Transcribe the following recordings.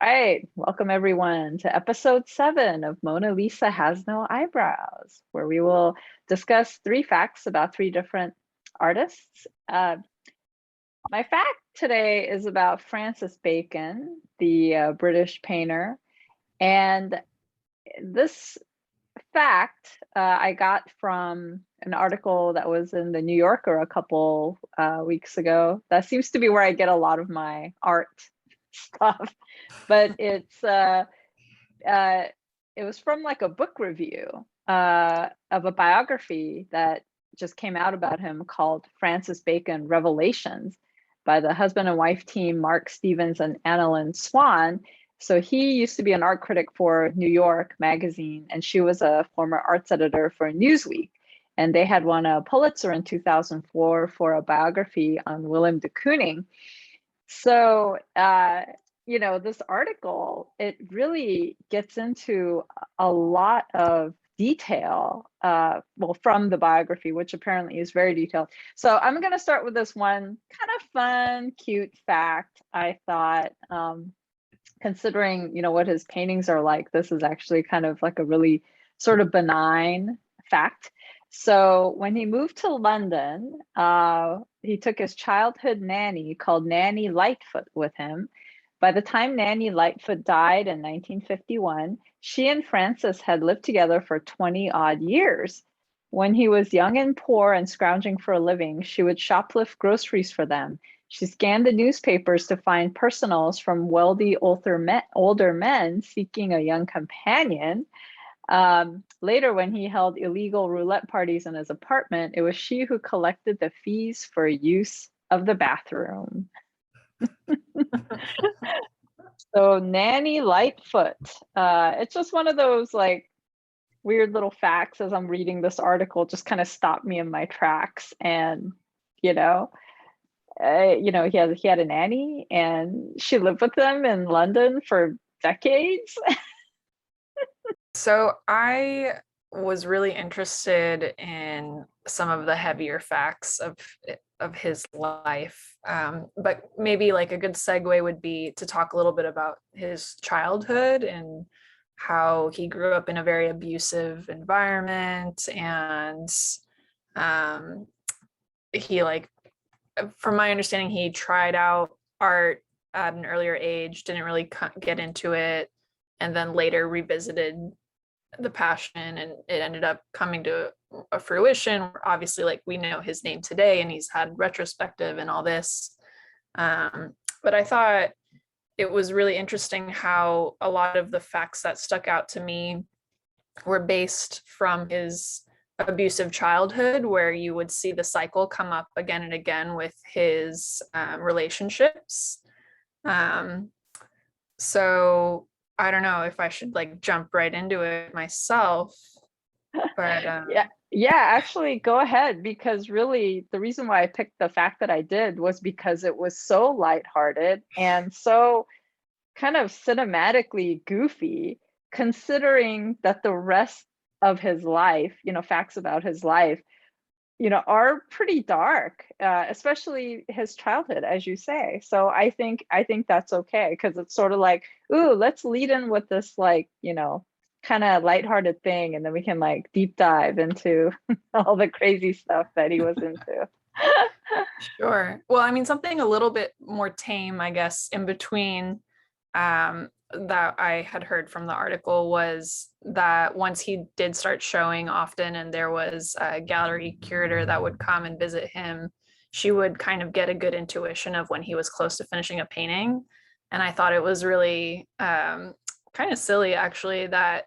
Right. Welcome everyone to episode 7 of Mona Lisa Has No Eyebrows, where we will discuss 3 facts about 3 different artists. My fact today is about Francis Bacon, the British painter. And this fact I got from an article that was in the New Yorker a couple weeks ago. That seems to be where I get a lot of my art stuff, but it was from like a book review of a biography that just came out about him called Francis Bacon Revelations by the husband and wife team Mark Stevens and Annalyn Swan. So he used to be an art critic for New York Magazine, and she was a former arts editor for Newsweek. And they had won a Pulitzer in 2004 for a biography on Willem de Kooning. So, this article, it really gets into a lot of detail, from the biography, which apparently is very detailed. So I'm going to start with this one kind of fun, cute fact. I thought, considering, what his paintings are like, this is actually kind of like a really sort of benign fact. So when he moved to London, he took his childhood nanny called Nanny Lightfoot with him. By the time Nanny Lightfoot died in 1951, she and Francis had lived together for 20 odd years. When he was young and poor and scrounging for a living, she would shoplift groceries for them. She scanned the newspapers to find personals from wealthy older men seeking a young companion. Later, when he held illegal roulette parties in his apartment, it was she who collected the fees for use of the bathroom. So Nanny Lightfoot, it's just one of those like weird little facts as I'm reading this article, just kind of stopped me in my tracks. And, he had a nanny and she lived with them in London for decades. So I was really interested in some of the heavier facts of his life, but maybe like a good segue would be to talk a little bit about his childhood and how he grew up in a very abusive environment. And he, like, from my understanding, he tried out art at an earlier age, didn't really get into it, and then later revisited the passion, and it ended up coming to a fruition. Obviously, like, we know his name today and he's had retrospective and all this, but I thought it was really interesting how a lot of the facts that stuck out to me were based from his abusive childhood, where you would see the cycle come up again and again with his relationships. So I don't know if I should like jump right into it myself, but yeah, actually go ahead, because really the reason why I picked the fact that I did was because it was so lighthearted and so kind of cinematically goofy, considering that the rest of his life, facts about his life, are pretty dark, especially his childhood, as you say. So I think that's okay, because it's sort of like, ooh, let's lead in with this, like, kind of lighthearted thing, and then we can like deep dive into all the crazy stuff that he was into. Sure. Well, I mean, something a little bit more tame, I guess, in between, that I had heard from the article was that once he did start showing often and there was a gallery curator that would come and visit him, she would kind of get a good intuition of when he was close to finishing a painting. And I thought it was really kind of silly, actually, that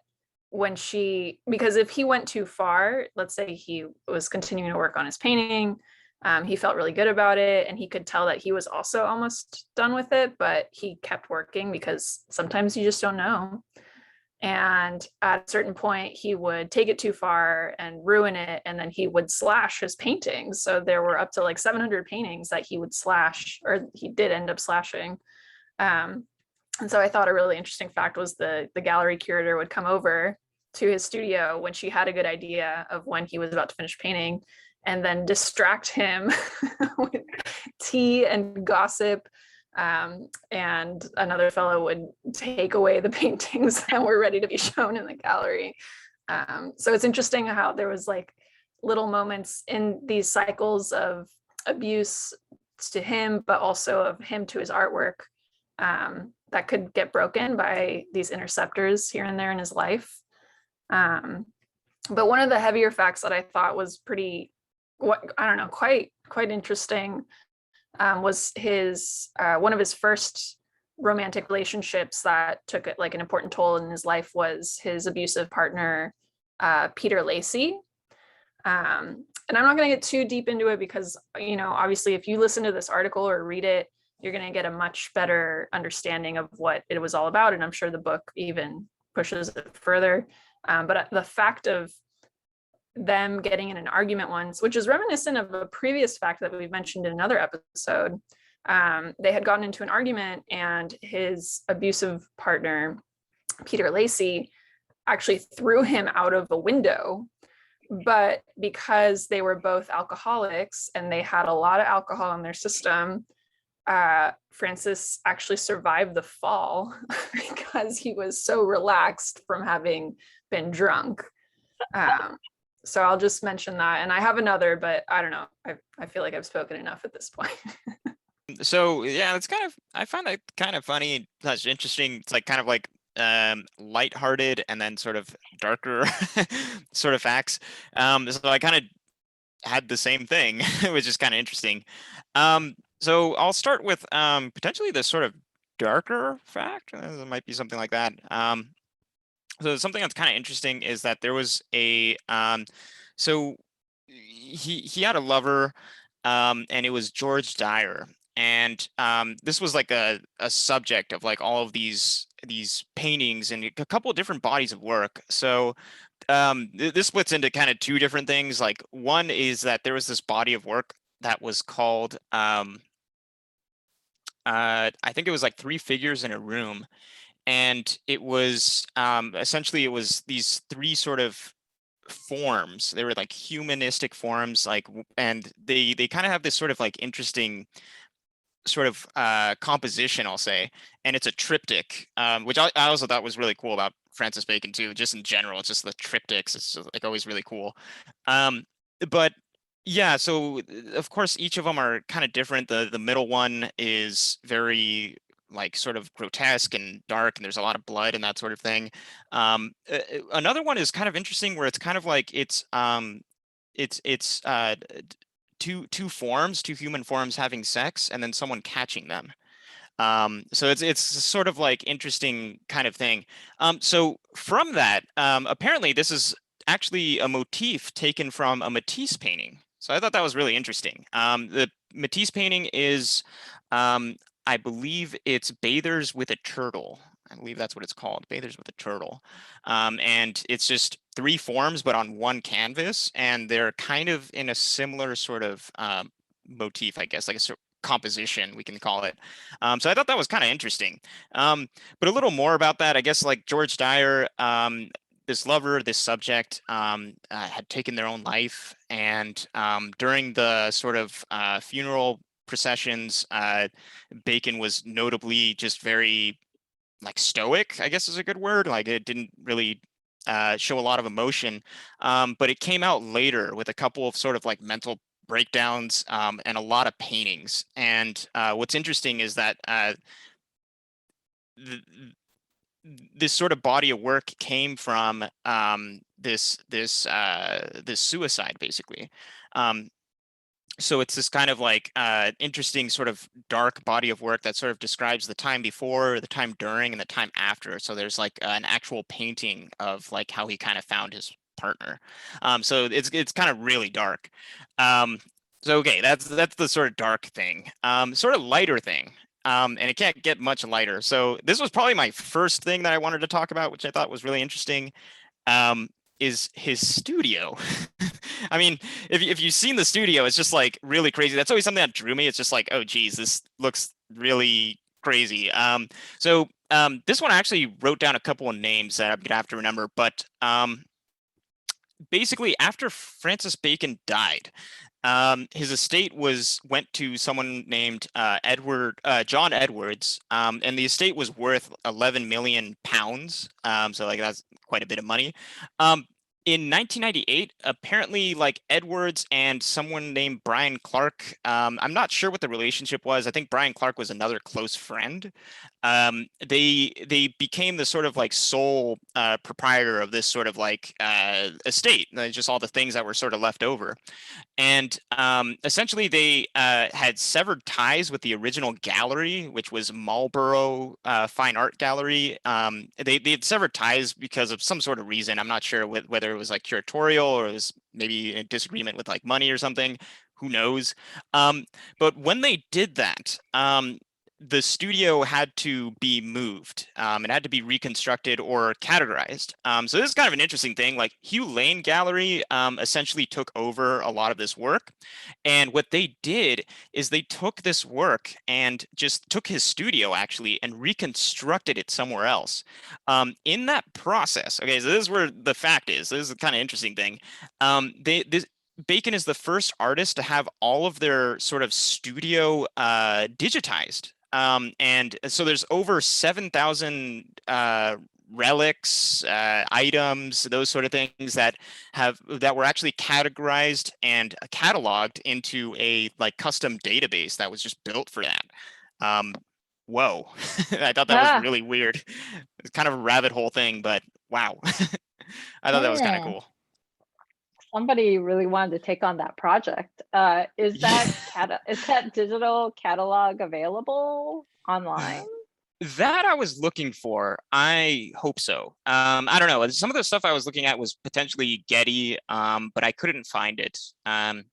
because if he went too far, let's say he was continuing to work on his painting, he felt really good about it, and he could tell that he was also almost done with it, but he kept working because sometimes you just don't know. And at a certain point, he would take it too far and ruin it, and then he would slash his paintings. So there were up to like 700 paintings that he would slash, or he did end up slashing. And so I thought a really interesting fact was the gallery curator would come over to his studio when she had a good idea of when he was about to finish painting, and then distract him with tea and gossip And another fellow would take away the paintings that were ready to be shown in the gallery. So it's interesting how there was like little moments in these cycles of abuse to him, but also of him to his artwork, that could get broken by these interceptors here and there in his life. But one of the heavier facts that I thought was pretty, I don't know, quite interesting, was his one of his first romantic relationships that took like an important toll in his life was his abusive partner, Peter Lacey. And I'm not going to get too deep into it because, you know, obviously if you listen to this article or read it, you're going to get a much better understanding of what it was all about. And I'm sure the book even pushes it further. But the fact of them getting in an argument once, which is reminiscent of a previous fact that we've mentioned in another episode. They had gotten into an argument and his abusive partner, Peter Lacey, actually threw him out of a window. But because they were both alcoholics and they had a lot of alcohol in their system, Francis actually survived the fall because he was so relaxed from having been drunk. So I'll just mention that. And I have another, but I don't know. I feel like I've spoken enough at this point. So yeah, it's kind of, I find that kind of funny. That's interesting. It's like kind of like lighthearted and then sort of darker sort of facts. So I kind of had the same thing, which is kind of interesting. So I'll start with potentially the sort of darker fact. It might be something like that. So something that's kind of interesting is that there was a so he had a lover, and it was George Dyer. And this was like a subject of like all of these paintings and a couple of different bodies of work. So this splits into kind of two different things. Like one is that there was this body of work that was called I think it was like Three Figures in a Room. And it was essentially, it was these three sort of forms. They were like humanistic forms, like, and they kind of have this sort of like interesting sort of composition, I'll say. And it's a triptych, which I also thought was really cool about Francis Bacon too. Just in general, it's just the triptychs. It's just, like always really cool. But yeah, so of course each of them are kind of different. The middle one is very like sort of grotesque and dark, and there's a lot of blood and that sort of thing. Another one is kind of interesting, where it's kind of like it's two forms, two human forms having sex, and then someone catching them. So it's sort of like interesting kind of thing. So from that, apparently this is actually a motif taken from a Matisse painting. So I thought that was really interesting. The Matisse painting is, I believe it's Bathers with a Turtle. I believe that's what it's called, Bathers with a Turtle. And it's just three forms, but on one canvas, and they're kind of in a similar sort of motif, I guess, like a sort of composition, we can call it. So I thought that was kind of interesting. But a little more about that, I guess, like George Dyer, this lover, this subject, had taken their own life, and during the sort of funeral processions, Bacon was notably just very like stoic, I guess is a good word. Like it didn't really show a lot of emotion, but it came out later with a couple of sort of like mental breakdowns, and a lot of paintings. And what's interesting is that this sort of body of work came from this suicide, basically. So it's this kind of like interesting sort of dark body of work that sort of describes the time before, the time during, and the time after. So there's like an actual painting of like how he kind of found his partner. So it's kind of really dark. So okay, that's the sort of dark thing. Sort of lighter thing. And it can't get much lighter. So this was probably my first thing that I wanted to talk about, which I thought was really interesting. Is his studio. I mean, if you've seen the studio, it's just like really crazy. That's always something that drew me. It's just like, oh geez, this looks really crazy. So this one I actually wrote down a couple of names that I'm gonna have to remember, but basically after Francis Bacon died, His estate went to someone named John Edwards, and the estate was worth 11 million pounds. So like that's quite a bit of money. In 1998, apparently, like Edwards and someone named Brian Clark, I'm not sure what the relationship was. I think Brian Clark was another close friend. They became the sort of like sole proprietor of this sort of like estate, just all the things that were sort of left over. And essentially, they had severed ties with the original gallery, which was Marlborough Fine Art Gallery. They had severed ties because of some sort of reason. I'm not sure whether it was like curatorial or it was maybe a disagreement with like money or something. Who knows? But when they did that, the studio had to be moved. It had to be reconstructed or categorized. So this is kind of an interesting thing. Like Hugh Lane Gallery essentially took over a lot of this work. And what they did is they took this work and just took his studio actually and reconstructed it somewhere else. In that process, okay, so this is where the fact is. This is a kind of interesting thing. Bacon is the first artist to have all of their sort of studio digitized. And so there's over 7,000 relics, items, those sort of things that were actually categorized and cataloged into a like custom database that was just built for that. Whoa, I thought that was really weird. It's kind of a rabbit hole thing, but wow, I thought that was kind of cool. Somebody really wanted to take on that project. Is that digital catalog available online? That I was looking for. I hope so. I don't know. Some of the stuff I was looking at was potentially Getty, but I couldn't find it. I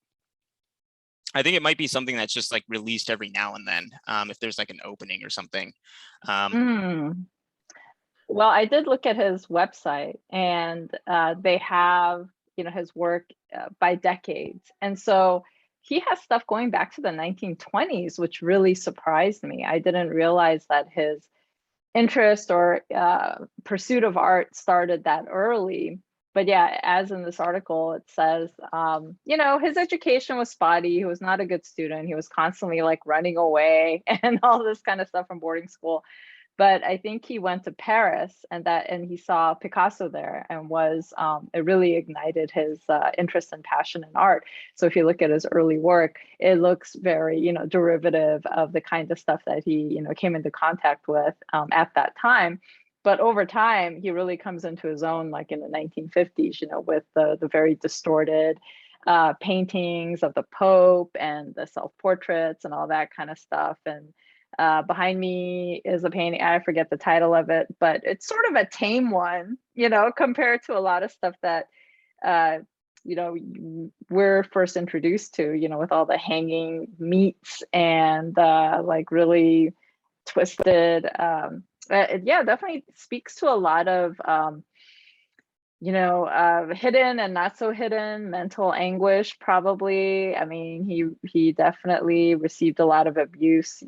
think it might be something that's just like released every now and then, if there's like an opening or something. Well, I did look at his website, and they have his work by decades, and so he has stuff going back to the 1920s, which really surprised me. I didn't realize that his interest or pursuit of art started that early. But yeah, as in this article, it says, his education was spotty. He was not a good student. He was constantly like running away and all this kind of stuff from boarding school. But I think he went to Paris, and he saw Picasso there, and it really ignited his interest and passion in art. So if you look at his early work, it looks very, derivative of the kind of stuff that he, came into contact with at that time. But over time, he really comes into his own, like in the 1950s, with the very distorted paintings of the Pope and the self-portraits and all that kind of stuff. And behind me is a painting, I forget the title of it, but it's sort of a tame one, compared to a lot of stuff that, we're first introduced to, with all the hanging meats and like really twisted. Yeah, definitely speaks to a lot of, hidden and not so hidden mental anguish, probably. I mean, he definitely received a lot of abuse,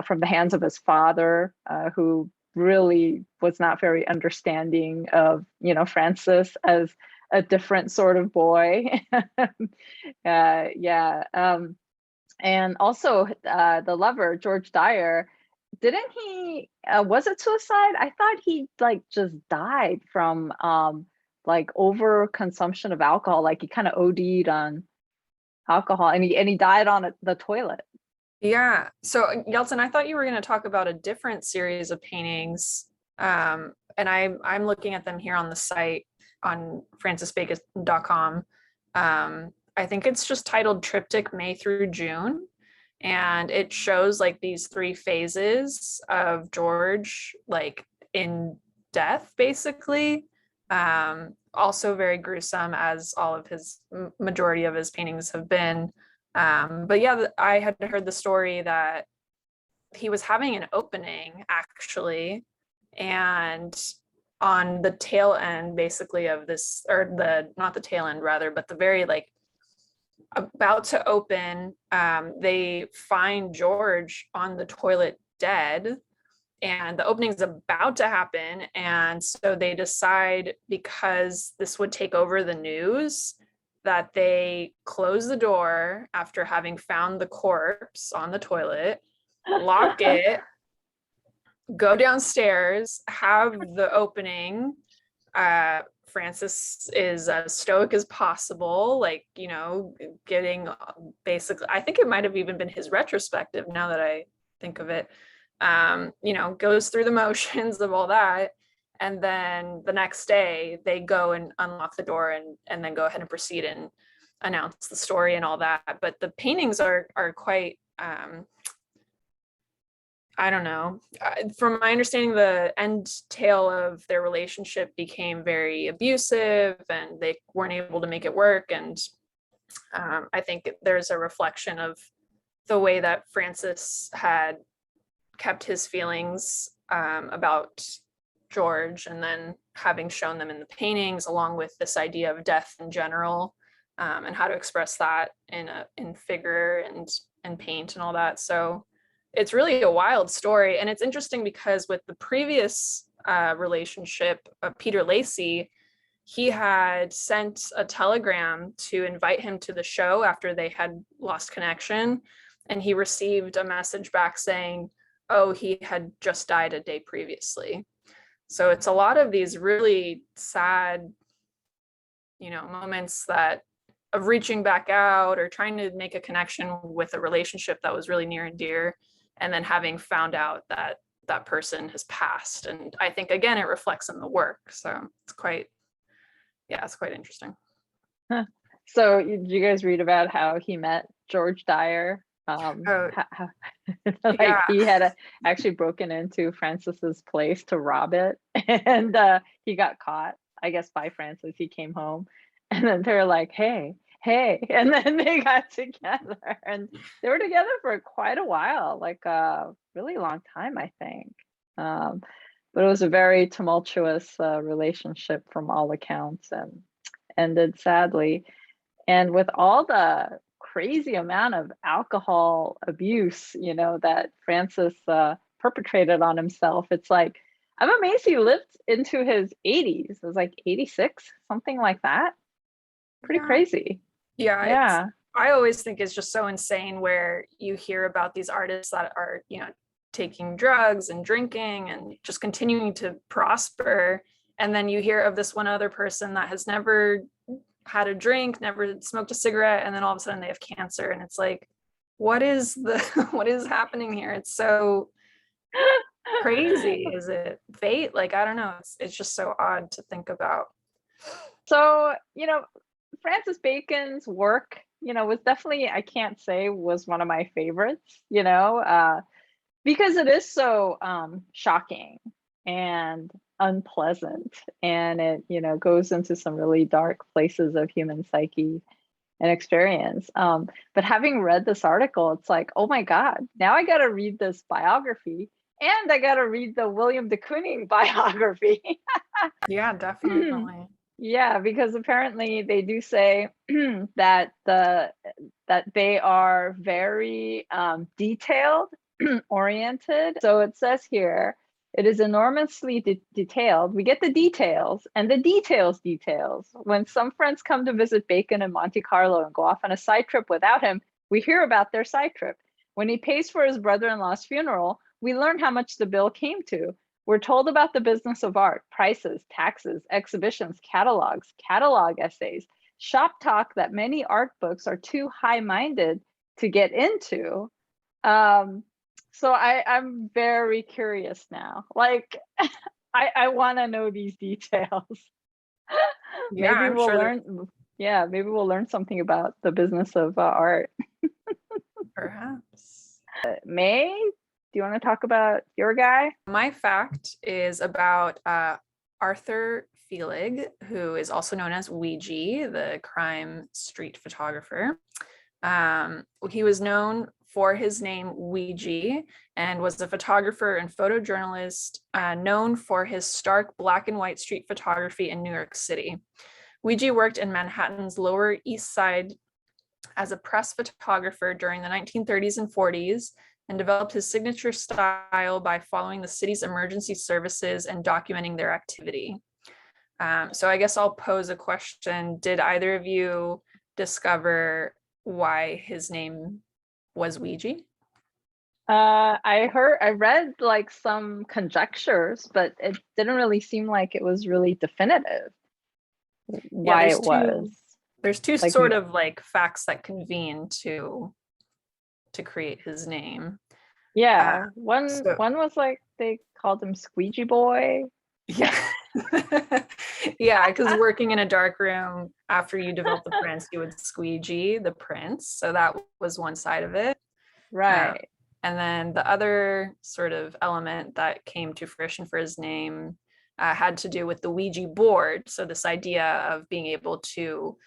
from the hands of his father, who really was not very understanding of, Francis as a different sort of boy. And also the lover, George Dyer, didn't he was it suicide? I thought he like just died from like over consumption of alcohol, like he kind of OD'd on alcohol, and he died on the toilet. Yeah. So Yeltsin, I thought you were going to talk about a different series of paintings, and I'm looking at them here on the site on francisbacon.com. I think it's just titled Triptych May through June. And it shows like these three phases of George, like in death, basically. Also very gruesome, as all of his majority of his paintings have been. But yeah, I had heard the story that he was having an opening actually, and on the tail end basically of this, or not the tail end rather, but the very like about to open, they find George on the toilet dead, and the opening is about to happen. And so they decide, because this would take over the news, that they close the door after having found the corpse on the toilet, lock it, go downstairs, have the opening. Francis is as stoic as possible, like, you know, getting basically, I think it might have even been his retrospective now that I think of it, you know, goes through the motions of all that. And then the next day they go and unlock the door and then go ahead and proceed and announce the story and all that. But the paintings are quite, I don't know. From my understanding, the end tale of their relationship became very abusive and they weren't able to make it work. And I think there's a reflection of the way that Francis had kept his feelings about George, and then having shown them in the paintings, along with this idea of death in general, and how to express that in figure and paint and all that. So it's really a wild story. And it's interesting because with the previous relationship of Peter Lacey, he had sent a telegram to invite him to the show after they had lost connection. And he received a message back saying, oh, he had just died a day previously. So it's a lot of these really sad, you know, moments that of reaching back out or trying to make a connection with a relationship that was really near and dear, and then having found out that that person has passed. And I think, again, it reflects in the work. So it's quite, yeah, it's quite interesting. Huh. So did you guys read about how he met George Dyer? Like yeah. he had actually broken into Francis's place to rob it, and he got caught, I guess, by Francis. He came home, and then they're like, hey, and then they got together, and they were together for quite a while, like a really long time, I think. But it was a very tumultuous relationship from all accounts, and ended sadly. And with all the crazy amount of alcohol abuse, you know, that Francis perpetrated on himself, it's like, I'm amazed he lived into his 80s. It was like 86, something like that. Pretty crazy. Yeah. I always think it's just so insane where you hear about these artists that are, you know, taking drugs and drinking and just continuing to prosper. And then you hear of this one other person that has never had a drink, never smoked a cigarette, and then all of a sudden they have cancer. And it's like, what is what is happening here? It's so crazy. Is it fate? Like, I don't know. It's just so odd to think about. So, you know, Francis Bacon's work, you know, was definitely, I can't say was one of my favorites, you know, because it is so shocking and unpleasant, and it, you know, goes into some really dark places of human psyche and experience. But having read this article, it's like, oh my God, now I got to read this biography, and I got to read the William de Kooning biography. Yeah, definitely. Yeah, because apparently they do say that they are very detailed oriented. So it says here, it is enormously detailed. We get the details, and the details. When some friends come to visit Bacon in Monte Carlo and go off on a side trip without him, we hear about their side trip. When he pays for his brother-in-law's funeral, we learn how much the bill came to. We're told about the business of art, prices, taxes, exhibitions, catalogs, catalog essays, shop talk that many art books are too high-minded to get into. So I'm very curious now. Like, I want to know these details. Yeah, Maybe we'll learn. Yeah, maybe we'll learn something about the business of art. Perhaps. May, do you want to talk about your guy? My fact is about Arthur Felig, who is also known as Weegee, the crime street photographer. He was known for his name Weegee and was a photographer and photojournalist known for his stark black and white street photography in New York City. Weegee worked in Manhattan's Lower East Side as a press photographer during the 1930s and 40s, and developed his signature style by following the city's emergency services and documenting their activity. So I guess I'll pose a question. Did either of you discover why his name was Weegee? I read like some conjectures, but it didn't really seem like it was really definitive Yeah, why it was. there's two Like, sort of like facts that convene to create his name. yeah, one So one was like they called him Squeegee Boy. yeah. Yeah, because working in a dark room after you develop the prince, you would squeegee the prince. So that was one side of it. Right. And then the other sort of element that came to fruition for his name had to do with the Ouija board. So this idea of being able to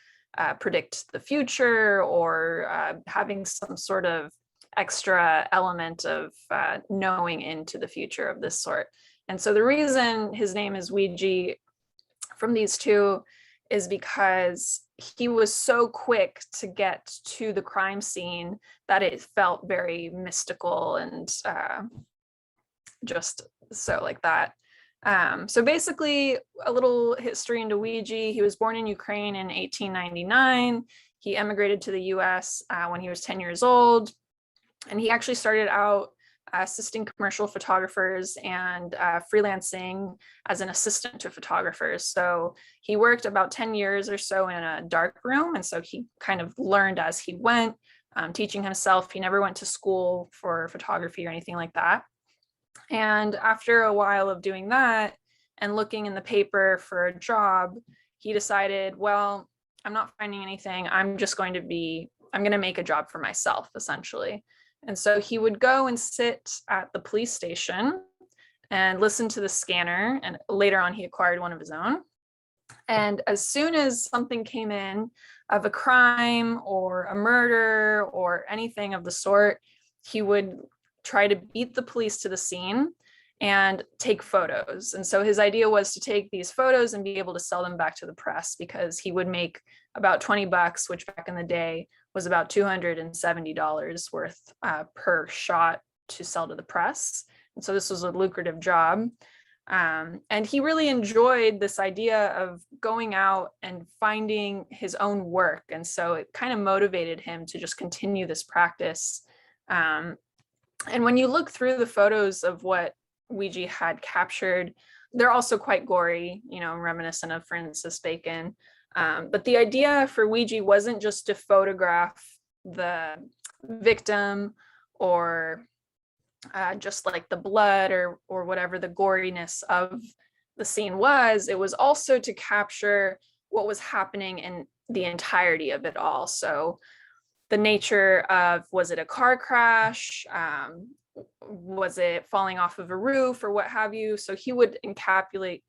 predict the future, or having some sort of extra element of knowing into the future of this sort. And so the reason his name is Ouija from these two is because he was so quick to get to the crime scene that it felt very mystical and just so like that. So basically, a little history into Weegee. He was born in Ukraine in 1899. He emigrated to the US when he was 10 years old. And he actually started out assisting commercial photographers and freelancing as an assistant to photographers. So he worked about 10 years or so in a dark room. And so he kind of learned as he went, teaching himself. He never went to school for photography or anything like that. And after a while of doing that and looking in the paper for a job, he decided, well, I'm not finding anything. I'm going to make a job for myself, essentially. And so he would go and sit at the police station and listen to the scanner. And later on, he acquired one of his own. And as soon as something came in of a crime or a murder or anything of the sort, he would try to beat the police to the scene and take photos. And so his idea was to take these photos and be able to sell them back to the press, because he would make about $20, which back in the day was about $270 worth per shot to sell to the press. And so this was a lucrative job. And he really enjoyed this idea of going out and finding his own work. And so it kind of motivated him to just continue this practice. And when you look through the photos of what Weegee had captured, they're also quite gory, reminiscent of Francis Bacon. But the idea for Weegee wasn't just to photograph the victim or just like the blood or whatever the goriness of the scene was. It was also to capture what was happening in the entirety of it all. So the nature of, was it a car crash? Was it falling off of a roof or what have you? So he would encapsulate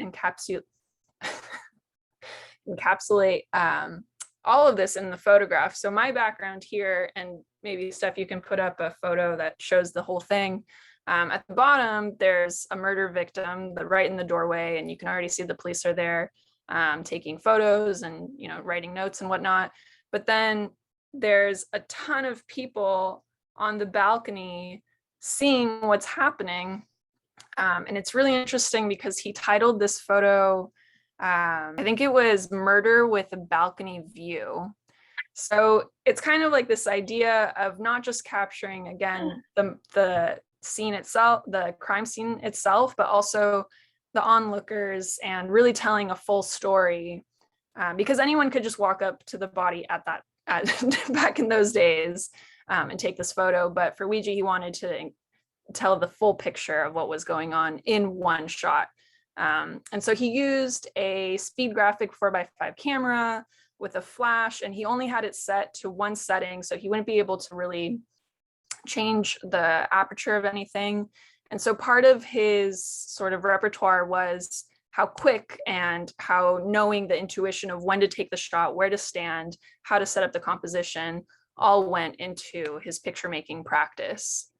all of this in the photograph. So my background here, and maybe Steph, you can put up a photo that shows the whole thing. At the bottom, there's a murder victim right in the doorway, and you can already see the police are there taking photos and writing notes and whatnot. But then there's a ton of people on the balcony seeing what's happening. And it's really interesting because he titled this photo, I think it was Murder with a Balcony View. So it's kind of like this idea of not just capturing, again, the scene itself, the crime scene itself, but also the onlookers, and really telling a full story, because anyone could just walk up to the body back in those days and take this photo. But for Weegee, he wanted to tell the full picture of what was going on in one shot. And so he used a speed graphic 4x5 camera with a flash, and he only had it set to one setting, so he wouldn't be able to really change the aperture of anything. And so part of his sort of repertoire was how quick and how knowing the intuition of when to take the shot, where to stand, how to set up the composition, all went into his picture making practice.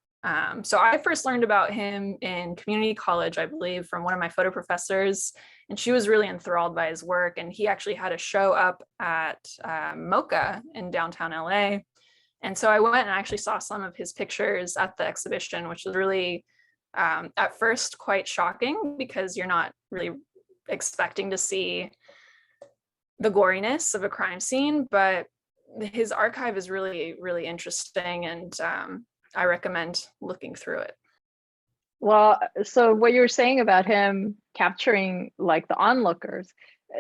So I first learned about him in community college, I believe, from one of my photo professors, and she was really enthralled by his work. And he actually had a show up at Mocha in downtown LA. And so I went and actually saw some of his pictures at the exhibition, which was really, at first, quite shocking, because you're not really expecting to see the goriness of a crime scene. But his archive is really, really interesting, and I recommend looking through it. Well, so what you were saying about him capturing like the onlookers,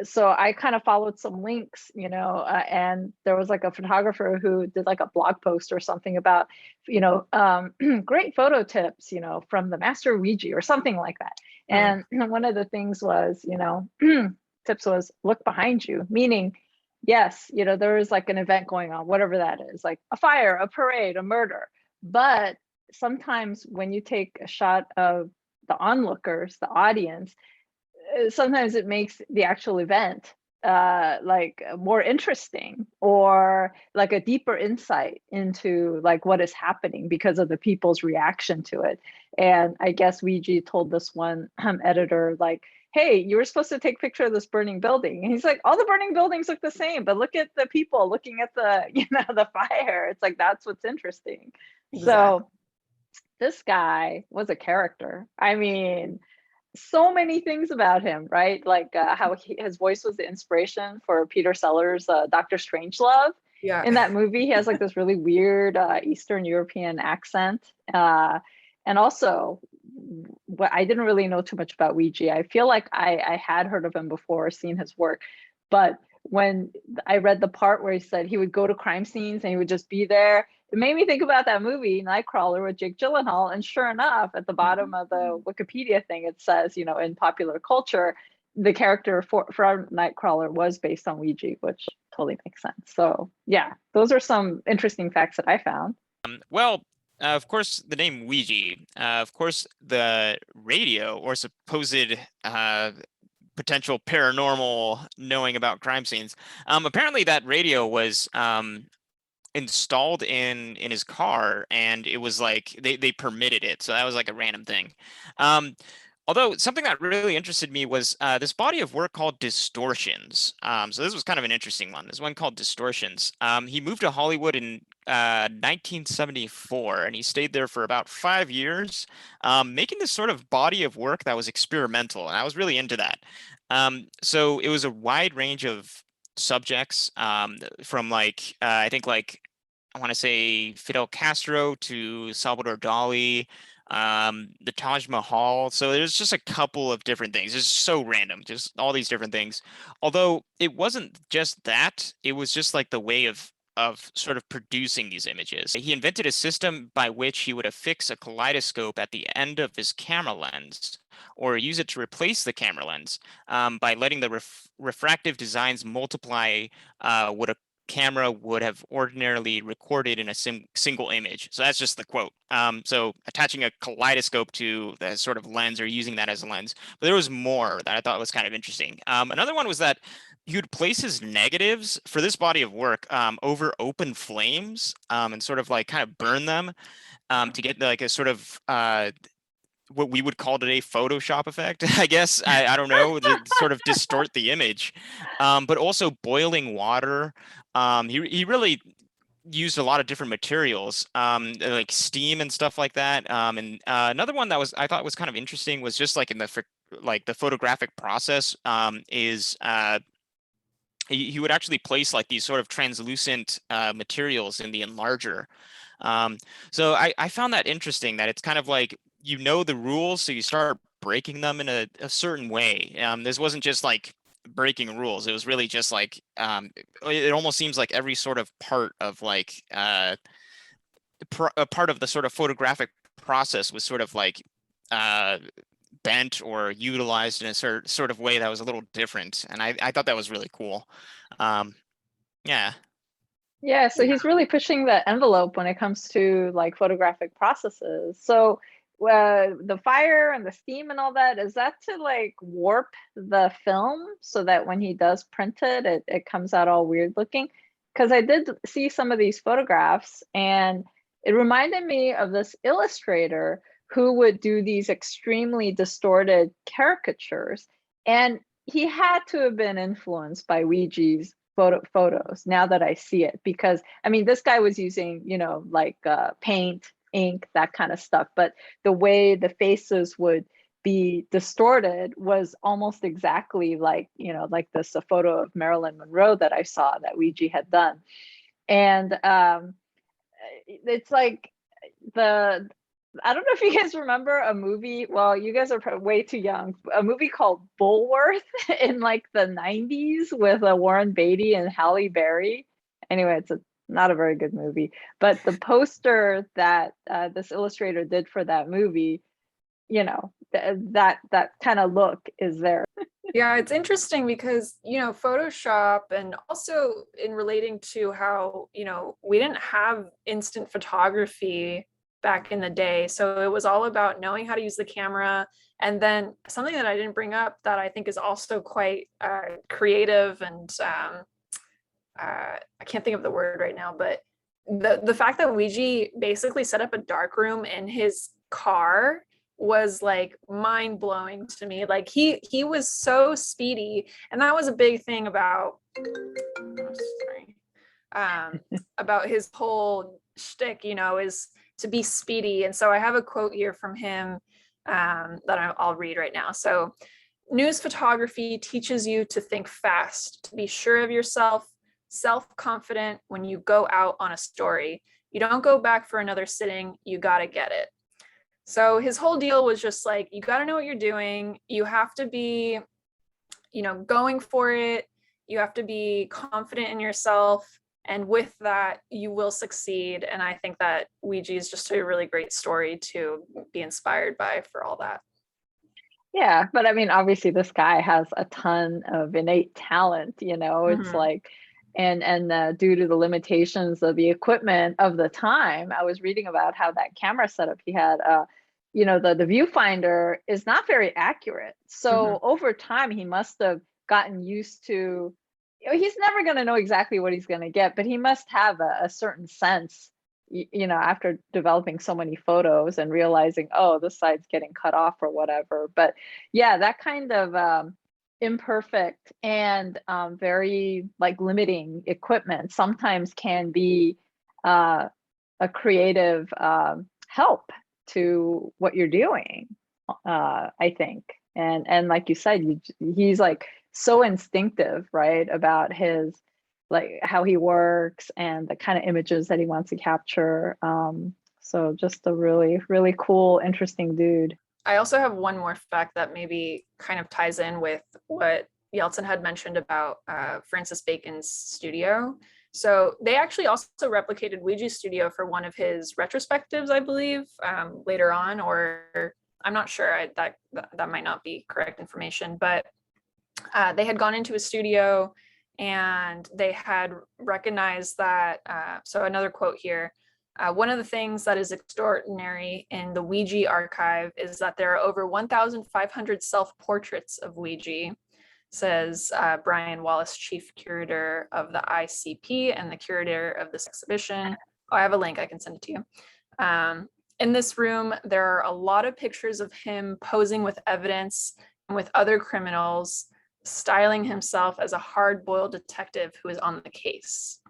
so I kind of followed some links, and there was like a photographer who did like a blog post or something about, great photo tips, from the master Weegee or something like that. And one of the things was, tips was look behind you, meaning, yes, there is like an event going on, whatever that is, like a fire, a parade, a murder. But sometimes when you take a shot of the onlookers, the audience, sometimes it makes the actual event like more interesting, or like a deeper insight into like what is happening because of the people's reaction to it. And I guess Weegee told this one editor, like, hey, you were supposed to take a picture of this burning building. And he's like, all the burning buildings look the same, but look at the people looking at the, the fire. It's like, that's what's interesting. Exactly. So this guy was a character. I mean, so many things about him, right? Like how his voice was the inspiration for Peter Sellers' Dr. Strangelove. Yeah. In that movie, he has like this really weird Eastern European accent. And also, what I didn't really know too much about Weegee. I feel like I had heard of him before, seen his work, but when I read the part where he said he would go to crime scenes and he would just be there, it made me think about that movie Nightcrawler with Jake Gyllenhaal. And sure enough, at the bottom of the Wikipedia thing, it says, in popular culture, the character for Nightcrawler was based on Weegee, which totally makes sense. So yeah, those are some interesting facts that I found. Well, of course, the name Weegee, of course, the radio or supposed potential paranormal knowing about crime scenes. Apparently that radio was installed in his car, and it was like they permitted it, so that was like a random thing. Although something that really interested me was this body of work called Distortions. So this was kind of an interesting one. This one called Distortions. He moved to Hollywood in 1974, and he stayed there for about 5 years, making this sort of body of work that was experimental, and I was really into that. So it was a wide range of subjects, from like I think like I want to say Fidel Castro to Salvador Dali, the Taj Mahal. So there's just a couple of different things. It's so random, just all these different things. Although it wasn't just that, it was just like the way of sort of producing these images. He invented a system by which he would affix a kaleidoscope at the end of his camera lens, or use it to replace the camera lens, by letting the refractive designs multiply what a camera would have ordinarily recorded in a single image. So that's just the quote. So attaching a kaleidoscope to the sort of lens, or using that as a lens. But there was more that I thought was kind of interesting. Another one was that he would place his negatives for this body of work over open flames, and sort of like kind of burn them, to get like a sort of what we would call today Photoshop effect, I guess. I don't know, to sort of distort the image. But also boiling water. He really used a lot of different materials, like steam and stuff like that. And another one that I thought was kind of interesting was just like in the photographic process, is he would actually place like these sort of translucent materials in the enlarger. So I found that interesting, that it's kind of like, the rules, so you start breaking them in a certain way. This wasn't just like breaking rules. It was really just like, it almost seems like every sort of part of like a part of the sort of photographic process was sort of like bent or utilized in a sort of way that was a little different. And I thought that was really cool. Yeah. Yeah, so he's really pushing the envelope when it comes to like photographic processes. So the fire and the steam and all that, is that to like warp the film so that when he does print it, it comes out all weird looking? Because I did see some of these photographs, and it reminded me of this illustrator who would do these extremely distorted caricatures. And he had to have been influenced by Weegee's photos, now that I see it, because I mean, this guy was using, like paint, ink, that kind of stuff, but the way the faces would be distorted was almost exactly like, like this a photo of Marilyn Monroe that I saw that Weegee had done. And it's like I don't know if you guys remember a movie. Well, you guys are way too young. A movie called Bulworth in like the 90s with Warren Beatty and Halle Berry. Anyway, it's not a very good movie. But the poster that this illustrator did for that movie, you know, that kind of look is there. Yeah, it's interesting because, Photoshop, and also in relating to how, we didn't have instant photography back in the day. So it was all about knowing how to use the camera. And then something that I didn't bring up that I think is also quite creative, and I can't think of the word right now, but the fact that Weegee basically set up a dark room in his car was like mind blowing to me. Like he was so speedy, and that was a big thing about about his whole shtick, is to be speedy. And so I have a quote here from him that I'll read right now. So, news photography teaches you to think fast, to be sure of yourself, self-confident when you go out on a story. You don't go back for another sitting, you gotta get it. So his whole deal was just like, you got to know what you're doing. You have to be, going for it. You have to be confident in yourself. And with that, you will succeed. And I think that Weegee is just a really great story to be inspired by for all that. Yeah, but I mean, obviously this guy has a ton of innate talent, it's like, and due to the limitations of the equipment of the time, I was reading about how that camera setup he had, the viewfinder is not very accurate. So over time, he must have gotten used to, he's never going to know exactly what he's going to get, but he must have a certain sense, after developing so many photos and realizing, oh, this side's getting cut off or whatever. But yeah, that kind of imperfect and very like limiting equipment sometimes can be a creative help to what you're doing, I think. And like you said, he's like so instinctive, right, about his, like how he works and the kind of images that he wants to capture. So just a really, really cool, interesting dude. I also have one more fact that maybe kind of ties in with what Yeltsin had mentioned about Francis Bacon's studio. So they actually also replicated Weegee's studio for one of his retrospectives, I believe, later on, or I'm not sure. That might not be correct information, but they had gone into a studio and they had recognized that. So another quote here. One of the things that is extraordinary in the Weegee archive is that there are over 1,500 self-portraits of Weegee, says Brian Wallace, chief curator of the ICP and the curator of this exhibition. Oh, I have a link, I can send it to you. In this room, there are a lot of pictures of him posing with evidence and with other criminals, styling himself as a hard-boiled detective who is on the case.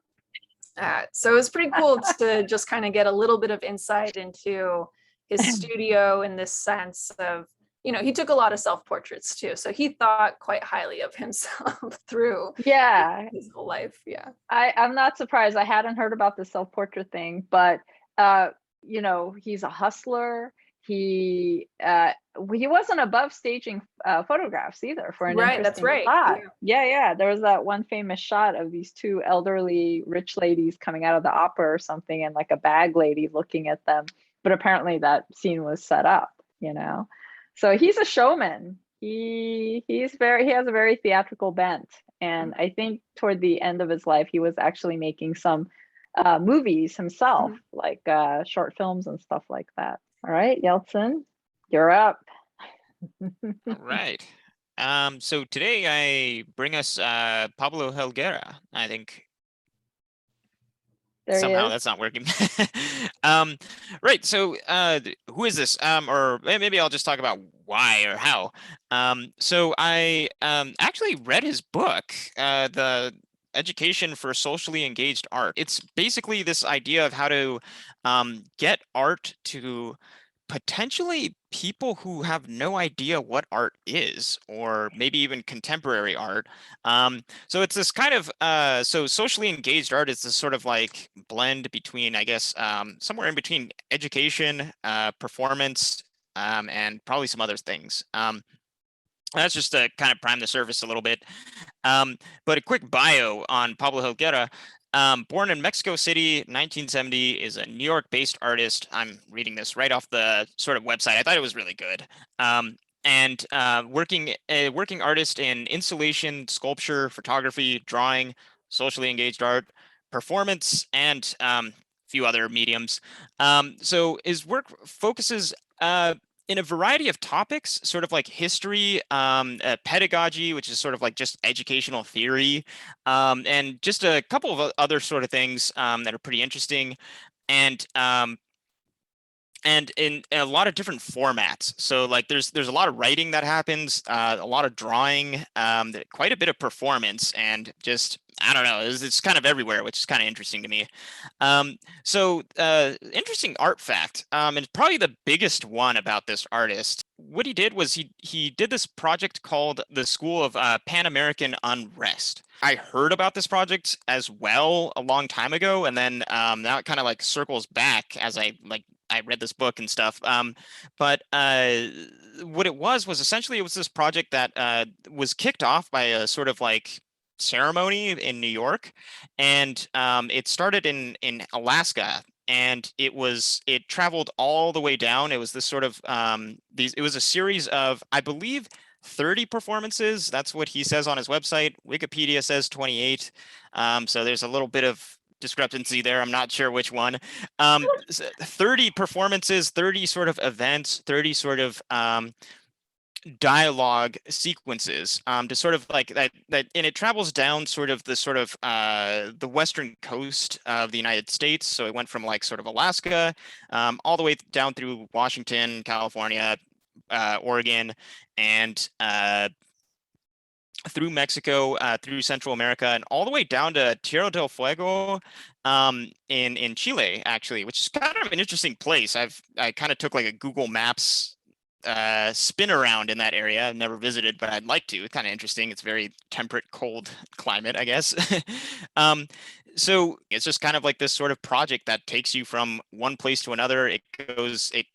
So it was pretty cool to just kind of get a little bit of insight into his studio in this sense of, he took a lot of self-portraits too. So he thought quite highly of himself through his whole life. Yeah. I'm not surprised. I hadn't heard about the self-portrait thing, but he's a hustler. He wasn't above staging photographs either for an right. That's right. shot. Yeah. There was that one famous shot of these two elderly rich ladies coming out of the opera or something, and like a bag lady looking at them. But apparently that scene was set up. So he's a showman. He has a very theatrical bent, and I think toward the end of his life, he was actually making some movies himself, like short films and stuff like that. All right, Yeltsin, you're up. All right. So today I bring us Pablo Helguera. I think somehow that's not working. Right. So who is this? Or maybe I'll just talk about why or how. So I actually read his book, The Education for Socially Engaged Art. It's basically this idea of how to get art to potentially people who have no idea what art is, or maybe even contemporary art. So it's this kind of so socially engaged art is this sort of like blend between, I guess, somewhere in between education, performance, and probably some other things. That's just to kind of prime the surface a little bit. But a quick bio on Pablo Helguera. Born in Mexico City, 1970, is a New York-based artist. I'm reading this right off the sort of website. I thought it was really good. And working artist in installation, sculpture, photography, drawing, socially engaged art, performance, and a few other mediums. So his work focuses in a variety of topics, sort of like history, pedagogy, which is sort of like just educational theory, and just a couple of other sort of things that are pretty interesting, and in a lot of different formats. So like there's a lot of writing that happens, a lot of drawing, quite a bit of performance, and just I don't know, it's kind of everywhere, which is kind of interesting to me. So interesting art fact, and probably the biggest one about this artist. What he did was he did this project called the School of Panamerican Unrest. I heard about this project as well a long time ago, and then now it kind of like circles back as I read this book and stuff. But what it was essentially it was this project that was kicked off by a sort of like ceremony in New York, and it started in Alaska, and it traveled all the way down. It was this sort of it was a series of, I believe, 30 performances. That's what he says on his website. Wikipedia says 28. So there's a little bit of discrepancy there. I'm not sure which one. 30 performances, 30 sort of events, 30 sort of dialogue sequences to sort of like that and it travels down sort of the western coast of the United States. So it went from like sort of Alaska all the way down through Washington, California, Oregon, and through Mexico, through Central America, and all the way down to Tierra del Fuego in Chile, actually, which is kind of an interesting place. I kind of took like a Google Maps spin around in that area. I've never visited, but I'd like to. It's kind of interesting. It's very temperate, cold climate, I guess. So it's just kind of like this sort of project that takes you from one place to another. It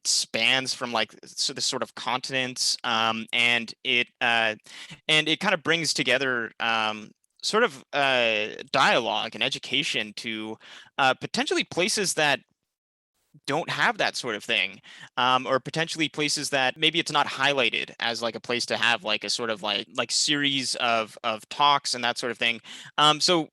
spans from like this sort of continents, and it kind of brings together sort of dialogue and education to potentially places that don't have that sort of thing, or potentially places that maybe it's not highlighted as like a place to have like a sort of like series of talks and that sort of thing. So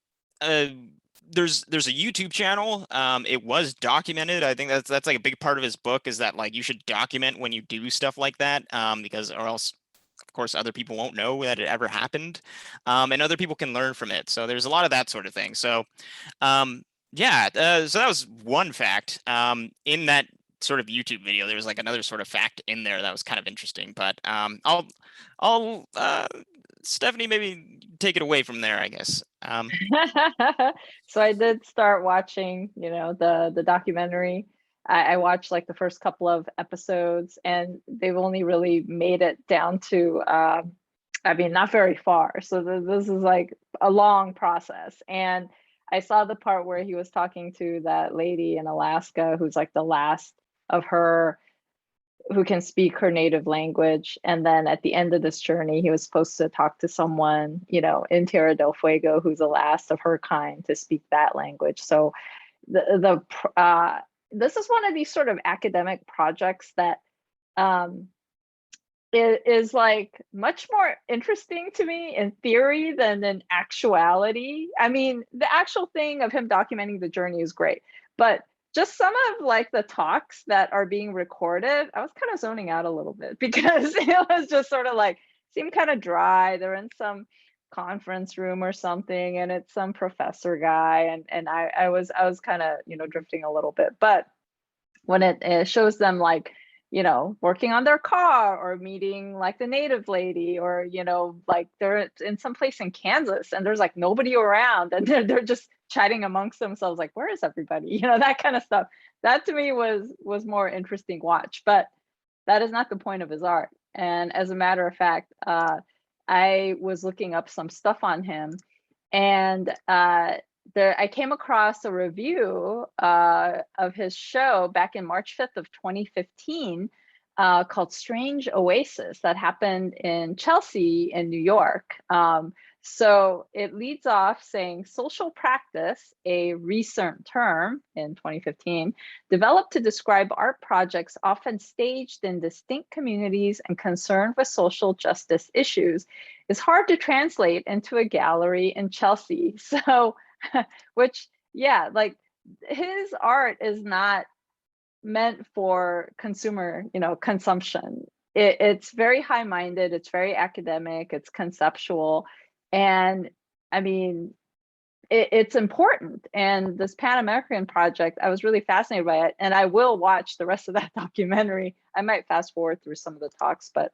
there's a YouTube channel. It was documented. I think that's like a big part of his book, is that like you should document when you do stuff like that, because or else of course other people won't know that it ever happened, and other people can learn from it. So there's a lot of that sort of thing. So yeah, so that was one fact. In that sort of YouTube video, there was like another sort of fact in there that was kind of interesting. But I'll Stephanie, maybe take it away from there, I guess. So I did start watching, the documentary. I watched like the first couple of episodes, and they've only really made it down to, I mean, not very far. So this is like a long process. And I saw the part where he was talking to that lady in Alaska who's like the last of her who can speak her native language. And then at the end of this journey, he was supposed to talk to someone, in Tierra del Fuego, who's the last of her kind to speak that language. So this is one of these sort of academic projects that it is like much more interesting to me in theory than in actuality. I mean, the actual thing of him documenting the journey is great, but just some of like the talks that are being recorded, I was kind of zoning out a little bit because it was just sort of like seemed kind of dry. They're in some conference room or something, and it's some professor guy, and I was kind of drifting a little bit. But when it shows them like working on their car or meeting like the native lady, or, like they're in some place in Kansas and there's like nobody around and they're just chatting amongst themselves, like, where is everybody? That kind of stuff. That to me was more interesting watch, but that is not the point of his art. And as a matter of fact, I was looking up some stuff on him, and I came across a review of his show back in March 5th of 2015 called Strange Oasis, that happened in Chelsea in New York. So it leads off saying, social practice, a recent term in 2015, developed to describe art projects often staged in distinct communities and concerned with social justice issues, is hard to translate into a gallery in Chelsea. So, which, yeah, like his art is not meant for consumer, consumption. It's very high-minded, it's very academic, it's conceptual. And I mean, it's important. And this Panamerican project, I was really fascinated by it. And I will watch the rest of that documentary. I might fast forward through some of the talks. But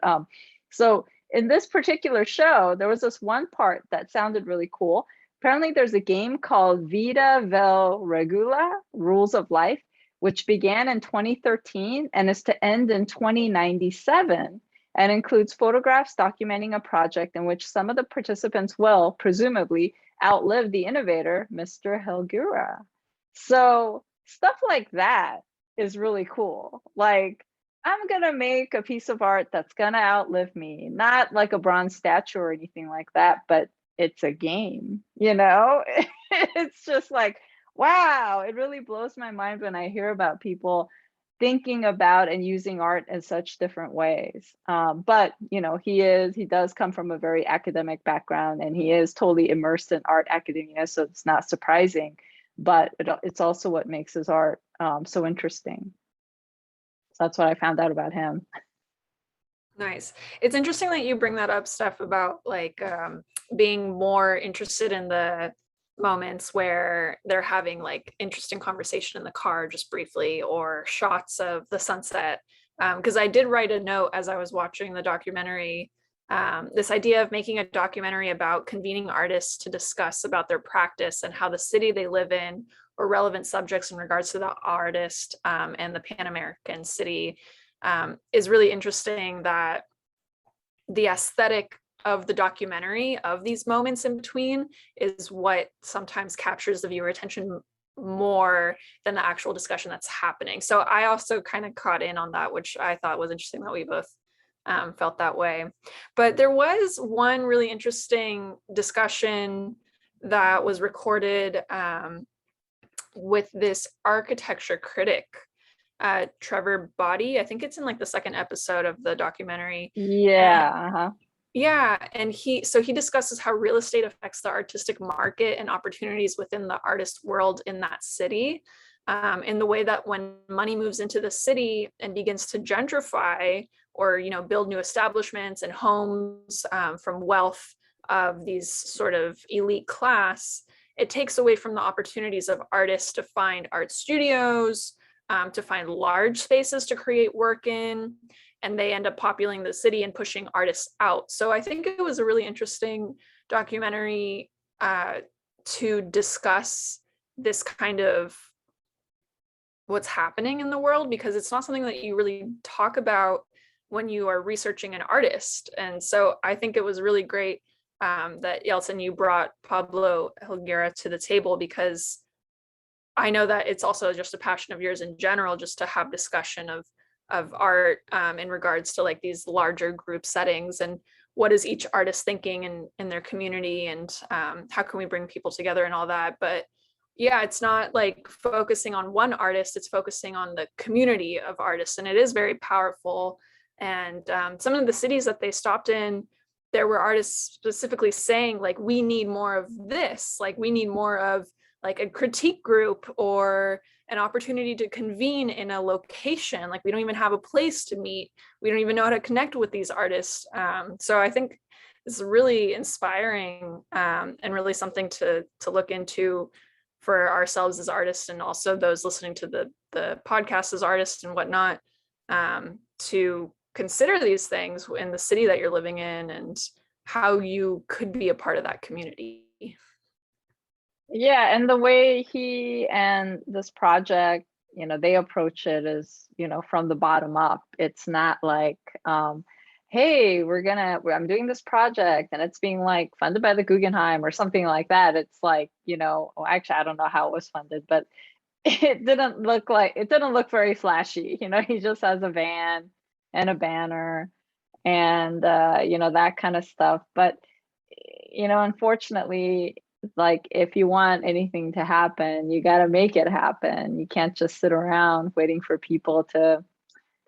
so in this particular show, there was this one part that sounded really cool. Apparently there's a game called Vida Vel Regula, Rules of Life, which began in 2013 and is to end in 2097. And includes photographs documenting a project in which some of the participants will presumably outlive the innovator, Mr. Helguera. So stuff like that is really cool. Like, I'm gonna make a piece of art that's gonna outlive me, not like a bronze statue or anything like that, but it's a game, It's just like, wow, it really blows my mind when I hear about people thinking about and using art in such different ways. But he does come from a very academic background, and he is totally immersed in art academia, so it's not surprising, but it's also what makes his art so interesting. So that's what I found out about him. Nice. It's interesting that you bring that up, Steph, about like being more interested in the moments where they're having like interesting conversation in the car just briefly, or shots of the sunset. Because I did write a note as I was watching the documentary, this idea of making a documentary about convening artists to discuss about their practice and how the city they live in, or relevant subjects in regards to the artist and the Pan-American city, is really interesting. That the aesthetic of the documentary, of these moments in between, is what sometimes captures the viewer attention more than the actual discussion that's happening. So I also kind of caught in on that, which I thought was interesting that we both felt that way. But there was one really interesting discussion that was recorded with this architecture critic, Trevor Body. I think it's in like the second episode of the documentary. Yeah. Yeah, and he discusses how real estate affects the artistic market and opportunities within the artist world in that city, in the way that when money moves into the city and begins to gentrify, or build new establishments and homes from wealth of these sort of elite class, it takes away from the opportunities of artists to find art studios, to find large spaces to create work in, and they end up populating the city and pushing artists out. So I think it was a really interesting documentary to discuss this kind of what's happening in the world, because it's not something that you really talk about when you are researching an artist. And so I think it was really great that Yeltsin, you brought Pablo Helguera to the table, because I know that it's also just a passion of yours in general, just to have discussion of art in regards to like these larger group settings, and what is each artist thinking in their community, and how can we bring people together and all that. But yeah, it's not like focusing on one artist, it's focusing on the community of artists, and it is very powerful. And some of the cities that they stopped in, there were artists specifically saying like, we need more of this, like we need more of like a critique group, or an opportunity to convene in a location. Like we don't even have a place to meet. We don't even know how to connect with these artists. So I think it's really inspiring and really something to look into for ourselves as artists, and also those listening to the podcast as artists and whatnot. to consider these things in the city that you're living in and how you could be a part of that community. Yeah, and the way he and this project, they approach it is, from the bottom up. It's not like, hey, I'm doing this project and it's being like funded by the Guggenheim or something like that. It's like, well, actually, I don't know how it was funded, but it didn't look very flashy. He just has a van and a banner and that kind of stuff. But unfortunately, like, if you want anything to happen, you got to make it happen. You can't just sit around waiting for people to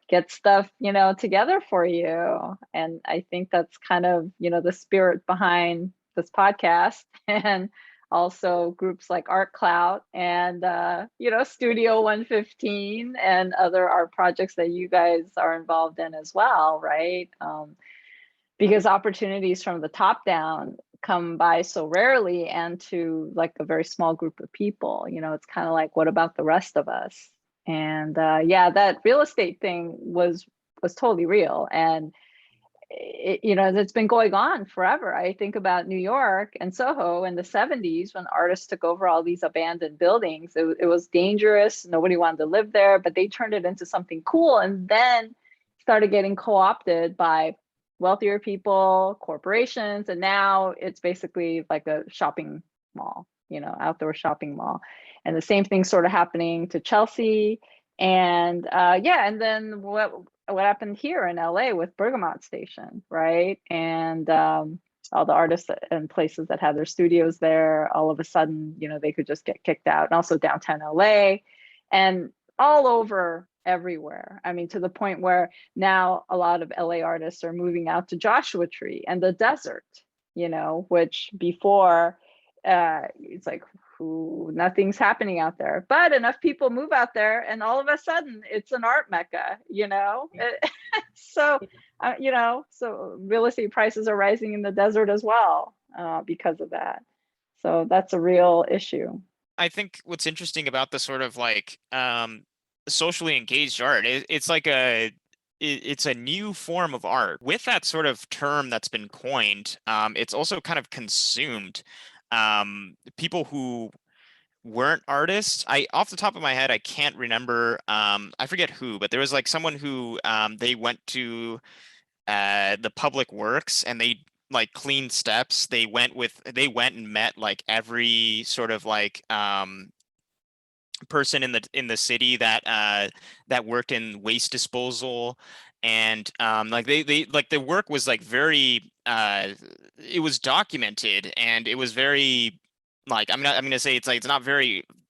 get stuff together for you. And I think that's kind of the spirit behind this podcast, and also groups like Art Clout and Studio 115 and other art projects that you guys are involved in as well, right? Because opportunities from the top down come by so rarely, and to like a very small group of people. It's kind of like, what about the rest of us? And yeah, that real estate thing was totally real, and it's been going on forever. I think about New York and Soho in the 70s when artists took over all these abandoned buildings. It was dangerous, nobody wanted to live there, but they turned it into something cool, and then started getting co-opted by wealthier people, corporations, and now it's basically like a shopping mall, outdoor shopping mall. And the same thing sort of happening to Chelsea. And yeah, and then what happened here in LA with Bergamot Station, right? And all the artists and places that had their studios there, all of a sudden, they could just get kicked out. And also downtown LA and all over everywhere. I mean, to the point where now a lot of LA artists are moving out to Joshua Tree and the desert, which before it's like, nothing's happening out there, but enough people move out there and all of a sudden it's an art mecca, so so real estate prices are rising in the desert as well because of that. So that's a real issue. I think what's interesting about the sort of like socially engaged art, it's a new form of art with that sort of term that's been coined. It's also kind of consumed people who weren't artists. Off the top of my head, I can't remember. I forget who, but there was like someone who they went to the public works and they like cleaned steps. They went and met like every sort of like person in the city that worked in waste disposal, and like they like the work was like very it was documented, and it was very like I'm gonna say it's like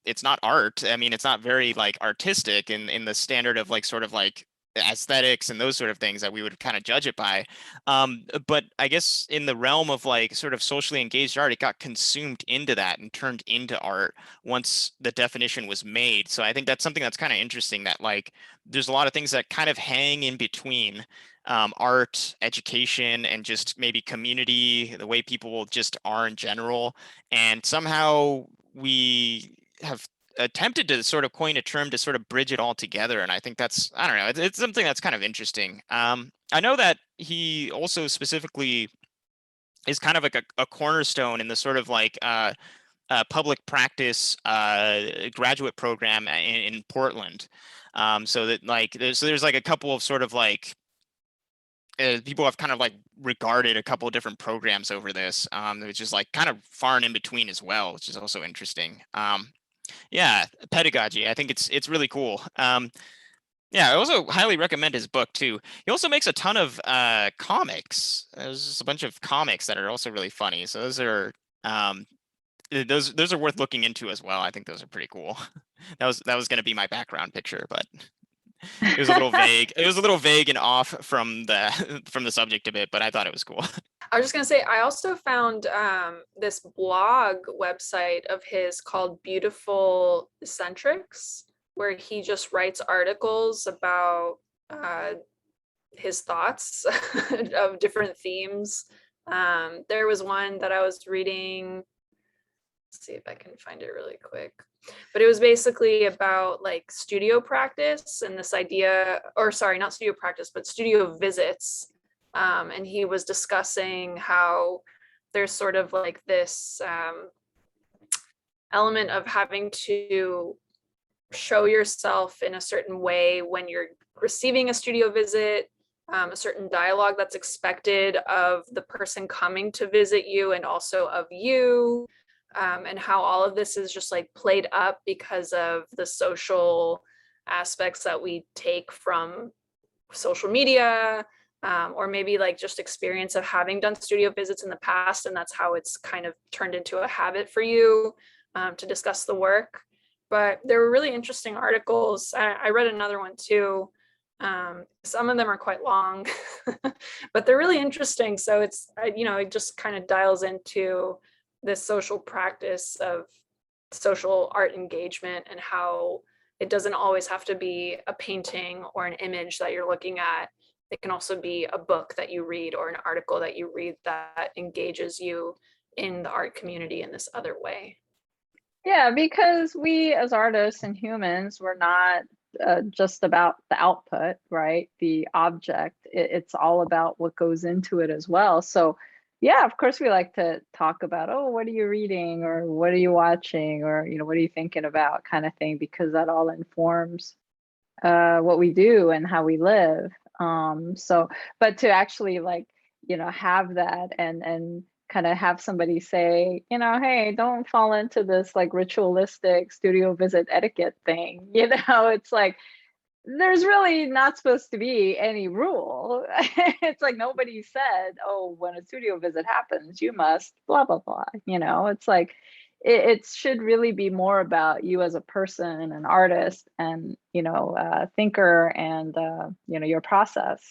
it's not art. I mean, it's not very like artistic in the standard of like sort of like aesthetics and those sort of things that we would kind of judge it by. But I guess in the realm of like sort of socially engaged art, it got consumed into that and turned into art once the definition was made. So I think that's something that's kind of interesting, that like there's a lot of things that kind of hang in between art, education, and just maybe community, the way people just are in general. And somehow we have attempted to sort of coin a term to sort of bridge it all together. And I think that's, I don't know, it's something that's kind of interesting. I know that he also specifically is kind of like a cornerstone in the sort of like public practice graduate program in Portland. So that like there's like a couple of sort of like people have kind of like regarded a couple of different programs over this, which is like kind of far and in between as well, which is also interesting. Yeah, pedagogy. I think it's really cool. Yeah, I also highly recommend his book too. He also makes a ton of comics. There's just a bunch of comics that are also really funny. So those are worth looking into as well. I think those are pretty cool. That was going to be my background picture, but it was a little vague. It was a little vague and off from the from the subject a bit, but I thought it was cool. I was just gonna say, I also found this blog website of his called Beautiful Eccentrics, where he just writes articles about his thoughts of different themes. There was one that I was reading see if I can find it really quick. But it was basically about like studio practice and this idea, or sorry, not studio practice, but studio visits. And he was discussing how there's sort of like this element of having to show yourself in a certain way when you're receiving a studio visit, a certain dialogue that's expected of the person coming to visit you and also of you, and how all of this is just like played up because of the social aspects that we take from social media, or maybe like just experience of having done studio visits in the past, and that's how it's kind of turned into a habit for you to discuss the work. But there were really interesting articles. I read another one too. Some of them are quite long, but they're really interesting. So it's, it just kind of dials into this social practice of social art engagement and how it doesn't always have to be a painting or an image that you're looking at. It can also be a book that you read or an article that you read that engages you in the art community in this other way. Yeah, because we as artists and humans, we're not just about the output, right? The object. It's all about what goes into it as well. So yeah, of course we like to talk about, oh, what are you reading, or what are you watching, or what are you thinking about, kind of thing, because that all informs what we do and how we live. So, but to actually like, have that and kind of have somebody say, hey, don't fall into this like ritualistic studio visit etiquette thing. It's like, there's really not supposed to be any rule. It's like nobody said, oh, when a studio visit happens, you must blah, blah, blah. It's like, it should really be more about you as a person and an artist and, thinker and, your process,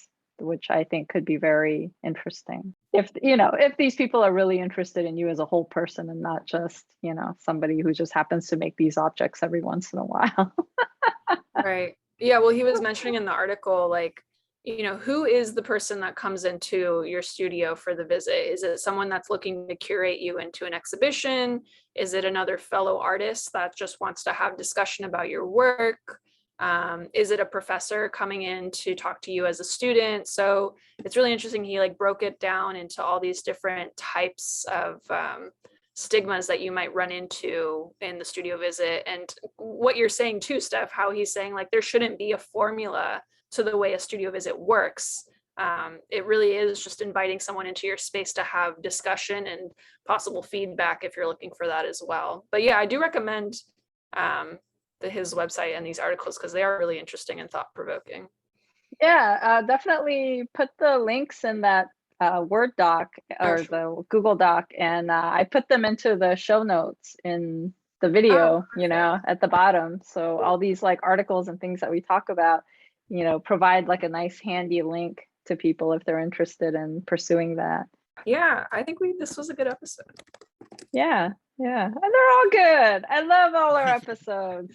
which I think could be very interesting. If these people are really interested in you as a whole person and not just, somebody who just happens to make these objects every once in a while. Right. Yeah, well, he was mentioning in the article, like, who is the person that comes into your studio for the visit? Is it someone that's looking to curate you into an exhibition? Is it another fellow artist that just wants to have discussion about your work? Is it a professor coming in to talk to you as a student? So it's really interesting. He like broke it down into all these different types of stigmas that you might run into in the studio visit. And what you're saying too, Steph, how he's saying like there shouldn't be a formula to the way a studio visit works. It really is just inviting someone into your space to have discussion and possible feedback if you're looking for that as well. But yeah, I do recommend his website and these articles because they are really interesting and thought-provoking. Yeah, definitely put the links in that Word doc or the Google Doc, and I put them into the show notes in the video, at the bottom. So all these like articles and things that we talk about, provide like a nice handy link to people if they're interested in pursuing that. Yeah, I think this was a good episode. Yeah, and they're all good. I love all our episodes.